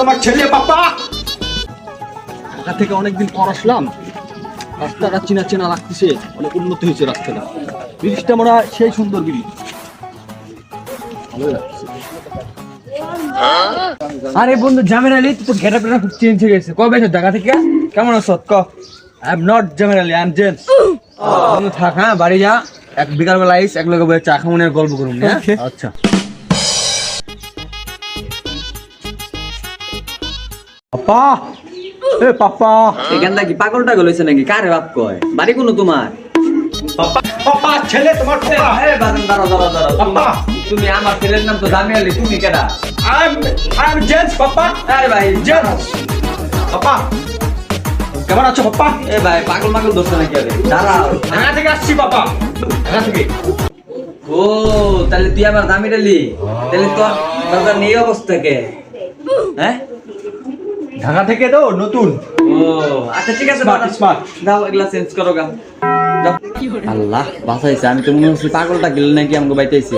তোমার ছেলে পাপা। ঢাকা থেকে অনেকদিন পর আসলাম, রাস্তাটা চেনা চেনা লাগতেছে, অনেক উন্নত হয়েছে রাস্তাটা। ব্রিজটা মনে হয় সেই সুন্দর ব্রিজ, ভালোই লাগছে। আরে বন্ধু জামির আলী, তুই তো গেটআপটা খুব চেঞ্জ হয়ে গেছে। কবে এসে ঢাকা থেকে? কেমন আছো? ক। I am not Jamir Ali, I am James. বন্ধু থাক, হ্যাঁ বাড়ি যা, এক বিকাল বেলা আইস, এক লগে বসে চা খামুনের গল্প করুন। হ্যাঁ আচ্ছা। পাপা, এ পাপা। এখানটা কি পাগল টাগল হয়েছে নাকি? কারে বাপ কয়? বাড়ি কোনো তোমার? পাপা পাপা ছেলে তোমার পাপা। পাপা তুমি আমার ছেলের নাম তো জামির আলী, তুমি কেডা? আই এম জেমস পাপা। আরে ভাই জেমস পাপা, কেমন আছো পাপা? এ ভাই পাগল মাগল ধরছে নাকি? আরে দাঁড়াও। ঢাকা থেকে আসছি পাপা, ঢাকা থেকে। ও তাহলে তুই আমার জামির আলী, তাহলে তোর নেই অবস্থা কে? হ্যাঁ ঢাকা থেকে তো নতুন। ও আচ্ছা ঠিক আছে, Smart, smart. দাও এগুলা চেঞ্জ করো গা। আল্লাহ বাঁচাইছে, আমি তো মনে হচ্ছে পাগলটা গেল নাকি আমাকে বাইতেছি।